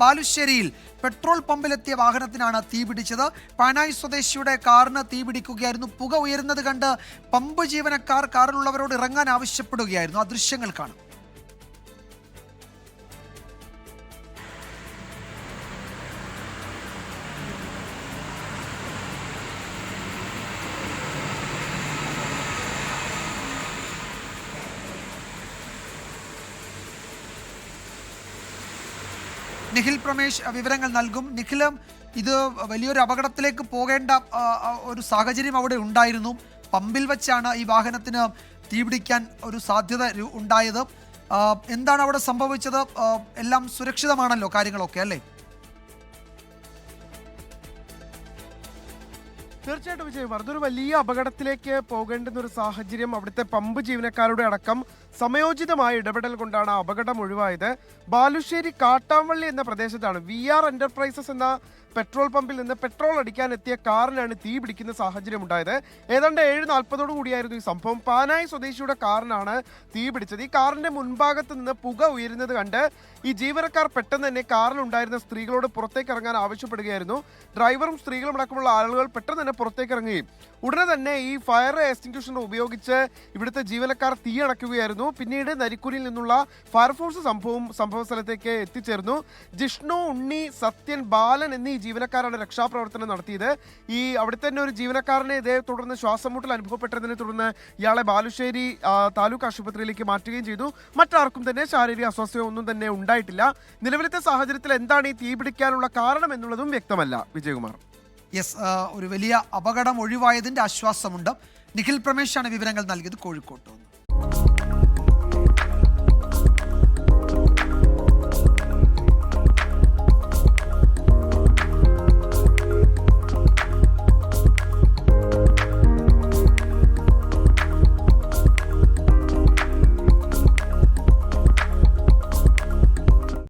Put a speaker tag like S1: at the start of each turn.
S1: ബാലുശ്ശേരിയിൽ petrol പമ്പിലെത്തിയ വാഹനത്തിനാണ് തീപിടിച്ചത്. പാനായി സ്വദേശിയുടെ കാറിന് തീപിടിക്കുകയായിരുന്നു. പുക ഉയരുന്നത് കണ്ട് പമ്പ് ജീവനക്കാർ കാറിലുള്ളവരോട് ഇറങ്ങാൻ ആവശ്യപ്പെടുകയായിരുന്നു. ആ ദൃശ്യങ്ങൾ കാണാം. നിഖിൽ പ്രമേഷ് വിവരങ്ങൾ നൽകും. നിഖിലും, ഇത് വലിയൊരു അപകടത്തിലേക്ക് പോകേണ്ട ഒരു സാഹചര്യം അവിടെ ഉണ്ടായിരുന്നു. പമ്പിൽ വെച്ചാണ് ഈ വാഹനത്തിന് തീപിടിക്കാൻ ഒരു സാധ്യത ഉണ്ടായത്. എന്താണ് അവിടെ സംഭവിച്ചത്? എല്ലാം സുരക്ഷിതമാണല്ലോ കാര്യങ്ങളൊക്കെ, അല്ലേ?
S2: തീർച്ചയായിട്ടും വിജയ്, അതൊരു വലിയ അപകടത്തിലേക്ക് പോകേണ്ടുന്ന ഒരു സാഹചര്യം അവിടുത്തെ പമ്പ് ജീവനക്കാരുടെ അടക്കം സമയോചിതമായ ഇടപെടൽ കൊണ്ടാണ് അപകടം ഒഴിവായത്. ബാലുശ്ശേരി കാട്ടാമ്പള്ളി എന്ന പ്രദേശത്താണ് VR എന്റർപ്രൈസസ് എന്ന പെട്രോൾ പമ്പിൽ നിന്ന് പെട്രോൾ അടിക്കാൻ എത്തിയ കാറിനാണ് തീ പിടിക്കുന്ന സാഹചര്യം ഉണ്ടായത്. ഏതാണ്ട് 7:40 കൂടിയായിരുന്നു ഈ സംഭവം. പാനായി സ്വദേശിയുടെ കാറിനാണ് തീ പിടിച്ചത്. ഈ കാറിന്റെ മുൻഭാഗത്ത് നിന്ന് പുക ഉയരുന്നത് കണ്ട് ഈ ജീവനക്കാർ പെട്ടെന്ന് തന്നെ കാറിലുണ്ടായിരുന്ന സ്ത്രീകളോട് പുറത്തേക്ക് ഇറങ്ങാൻ ആവശ്യപ്പെടുകയായിരുന്നു. ഡ്രൈവറും സ്ത്രീകളും അടക്കമുള്ള ആളുകൾ പെട്ടെന്ന് തന്നെ പുറത്തേക്ക് ഇറങ്ങുകയും ഉടനെ തന്നെ ഈ ഫയർ എക്സ്റ്റിങ്ക്വിഷർ ഉപയോഗിച്ച് ഇവിടുത്തെ ജീവനക്കാർ തീ അണയ്ക്കുകയായിരുന്നു. പിന്നീട് നരിക്കുനിയിൽ നിന്നുള്ള ഫയർഫോഴ്സ് സംഭവ സ്ഥലത്തേക്ക് എത്തിച്ചേർന്നു. ജിഷ്ണു, ഉണ്ണി, സത്യൻ, ബാലൻ എന്നീ ജീവനക്കാരാണ് രക്ഷാപ്രവർത്തനം നടത്തിയത്. ഈ അവിടുത്തെ തന്നെ ഒരു ജീവനക്കാരനെ ഇതേ തുടർന്ന് ശ്വാസം മുട്ടൽ അനുഭവപ്പെട്ടതിനെ തുടർന്ന് ഇയാളെ ബാലുശ്ശേരി താലൂക്ക് ആശുപത്രിയിലേക്ക് മാറ്റുകയും ചെയ്തു. മറ്റാർക്കും തന്നെ ശാരീരിക അസ്വസ്ഥത ഒന്നും തന്നെ ഉണ്ടായിട്ടില്ല. നിലവിലത്തെ സാഹചര്യത്തിൽ എന്താണ് ഈ തീ പിടിക്കാനുള്ള കാരണം എന്നുള്ളതും വ്യക്തമല്ല. വിജയകുമാർ,
S1: യെസ്, ഒരു വലിയ അപകടം ഒഴിവായതിന്റെ ആശ്വാസമുണ്ട്. നിഖിൽ പ്രമേഷാണ് വിവരങ്ങൾ നൽകിയത് കോഴിക്കോട്ട്.